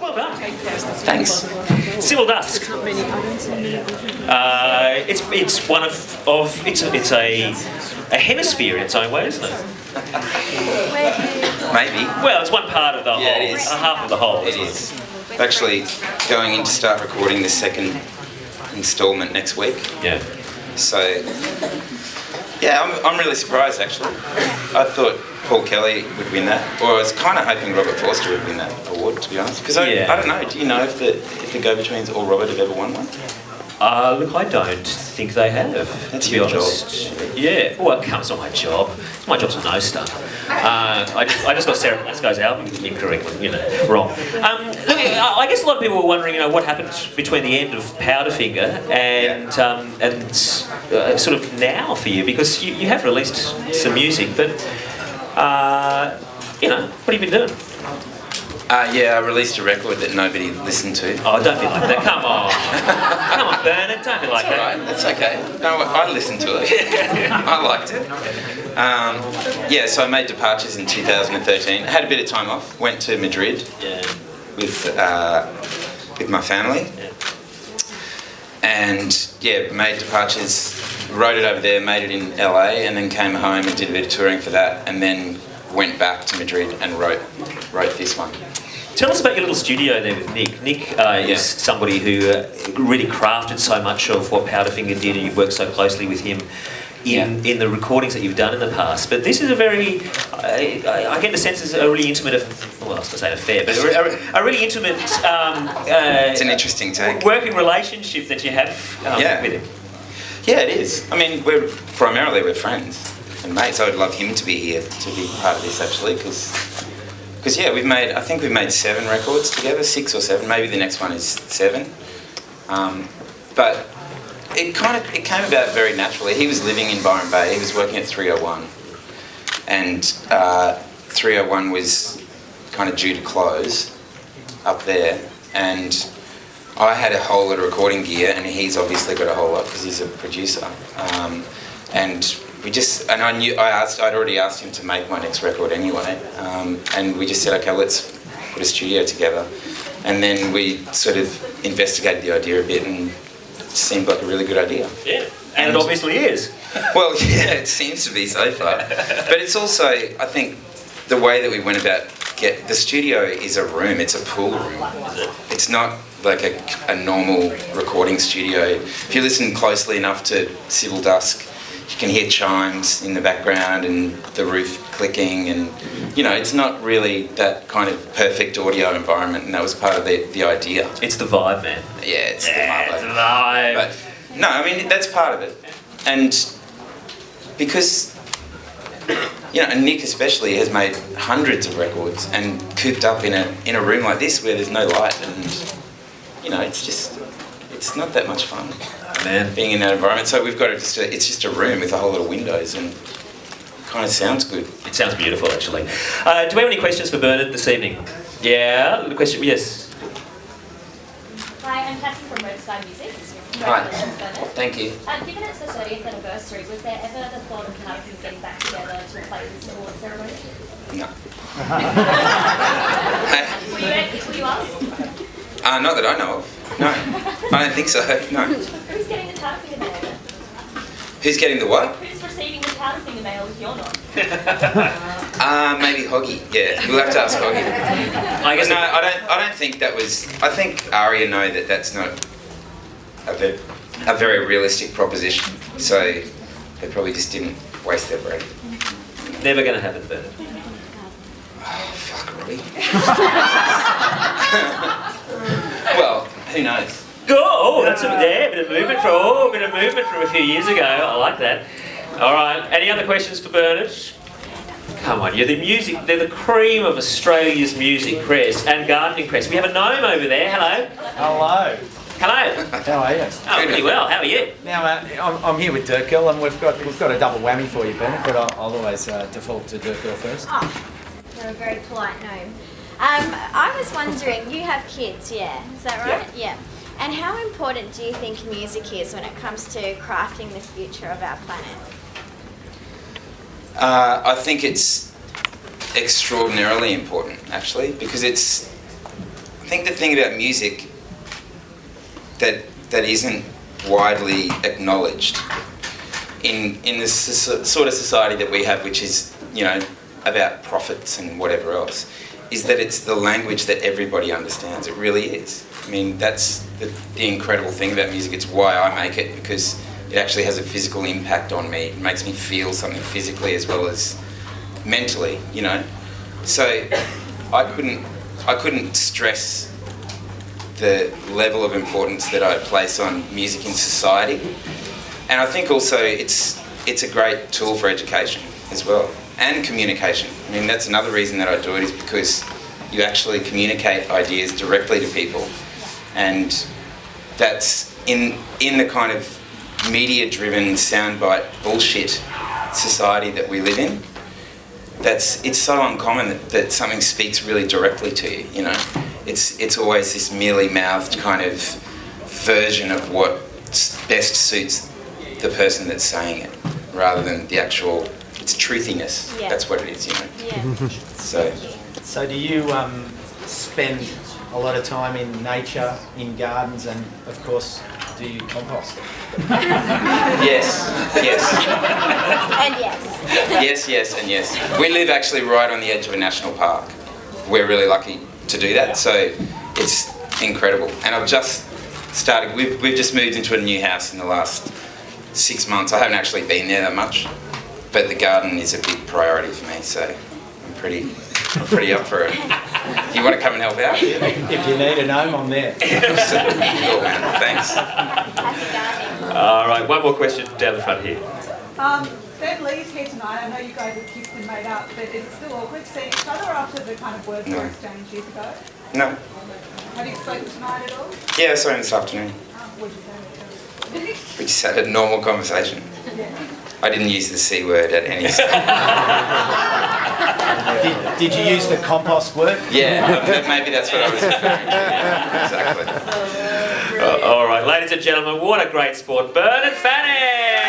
Well done. Thanks. Civil Dusk. It's one of it's a hemisphere in its own way, isn't it? Maybe. Well, it's one part of the whole. Yeah, it is. Half of the whole. It is. Actually, going in to start recording the second instalment next week. Yeah. So, yeah, I'm really surprised actually. I thought Paul Kelly would win that, or I was kind of hoping Robert Forster would win that award, to be honest. Because I don't know. Do you know if the Go-Betweens or Robert have ever won one? Look, I don't think they have. That's to be your honest. Yeah. Well, it's not my job. My job's to know stuff. I just got Sarah Glasgow's album incorrectly, wrong. Look, I guess a lot of people were wondering, what happened between the end of Powderfinger and sort of now for you, because you have released some music, but what have you been doing? Yeah, I released a record that nobody listened to. Oh, don't be like that. Come on. Come on, Bernard. Don't be like that. All right, that's okay. No, I listened to it. I liked it. Yeah, so I made Departures in 2013. Had a bit of time off. Went to Madrid with my family. And, made Departures, wrote it over there, made it in LA, and then came home and did a bit of touring for that, and then went back to Madrid and wrote this one. Tell us about your little studio there with Nick. Nick is somebody who really crafted so much of what Powderfinger did, and you've worked so closely with him in the recordings that you've done in the past. But this is a very, I get the sense it's a really intimate, well, I was going to say affair, but a really intimate it's an interesting take. Working relationship that you have with him. Yeah, it is. I mean, we're friends and mates. I would love him to be here to be part of this actually, because we've made 7 records together, 6 or 7. Maybe the next one is 7. But it came about very naturally. He was living in Byron Bay. He was working at 301, and 301 was kind of due to close up there, and I had a whole lot of recording gear, and he's obviously got a whole lot because he's a producer. And I'd already asked him to make my next record anyway, and we just said, okay, let's put a studio together. And then we sort of investigated the idea a bit, and it seemed like a really good idea. Yeah, and it obviously is. Well, yeah, it seems to be so far. But it's also, I think, the way that we went about the studio is a room, it's a pool room. It's not like a normal recording studio. If you listen closely enough to Civil Dusk, you can hear chimes in the background and the roof clicking, and it's not really that kind of perfect audio environment, and that was part of the idea. It's the vibe, man. Yeah, it's the vibe. But no, I mean that's part of it, and because and Nick especially has made hundreds of records and cooped up in a room like this where there's no light, and it's not that much fun. Man, being in that environment, so we've got it's just a room with a whole lot of windows, and it kind of sounds good. It sounds beautiful, actually. Do we have any questions for Bernard this evening? Yeah, the question, yes. Hi, I'm Cassie from Roadside Music. Hi. Bernard. Thank you. Given it's the 30th anniversary, was there ever the thought of Powderfinger getting back together to play this award ceremony? No. Were you asked? Not that I know of. No, I don't think so. No. Who's getting the Powderfinger mail then? Who's getting the what? Who's receiving the Powderfinger mail if you're not? Maybe Hoggy. Yeah, we'll have to ask Hoggy. I don't think that was. I think ARIA know that that's not a very realistic proposition. So they probably just didn't waste their breath. Never going to happen, Bernard. Oh, fuck, Robbie. Well, who knows? Oh, that's a bit of movement from a few years ago. I like that. All right. Any other questions for Bernard? Come on, they're the cream of Australia's music press and gardening press. We have a gnome over there. Hello. Hello. Hello. How are you? Oh, pretty well. How are you? Now, I'm here with Dirkgirl, and we've got a double whammy for you, Bernard, but I'll always default to Dirkgirl first. Oh, you're a very polite gnome. I was wondering, you have kids, yeah? Is that right? Yeah. And how important do you think music is when it comes to crafting the future of our planet? I think it's extraordinarily important, actually, because I think the thing about music that isn't widely acknowledged in this sort of society that we have, which is, you know, about profits and whatever else, is that it's the language that everybody understands. It really is. I mean, that's the incredible thing about music. It's why I make it, because it actually has a physical impact on me. It makes me feel something physically as well as mentally, you know. So I couldn't stress the level of importance that I place on music in society. And I think also it's a great tool for education as well, and communication. I mean, that's another reason that I do it, is because you actually communicate ideas directly to people. And that's in the kind of media-driven soundbite bullshit society that we live in. It's so uncommon that something speaks really directly to you, you know. It's always this merely mouthed kind of version of what best suits the person that's saying it, rather than the actual, it's truthiness. Yeah. That's what it is, you know. Yeah. So do you spend a lot of time in nature, in gardens, and of course, do you compost? Yes. And yes. Yes, and yes. We live actually right on the edge of a national park. We're really lucky to do that, so it's incredible. And I've just started, we've just moved into a new house in the last 6 months. I haven't actually been there that much, but the garden is a big priority for me, so I'm pretty up for it. Do you want to come and help out? If you need a gnome, I'm there. Cool, man. Thanks. All right, one more question down the front here. Ben Lee's here tonight. I know you guys have kissed and made up, but is it still awkward seeing each other after the kind of words were exchanged years ago? No. Have you spoken tonight at all? Yeah, I saw him this afternoon. What did you say? We just had a normal conversation. Yeah. I didn't use the C word at any stage. Did you use the compost word? Yeah, maybe that's what I was referring to. Yeah, exactly. All right, ladies and gentlemen, what a great sport. Bernard Fanning!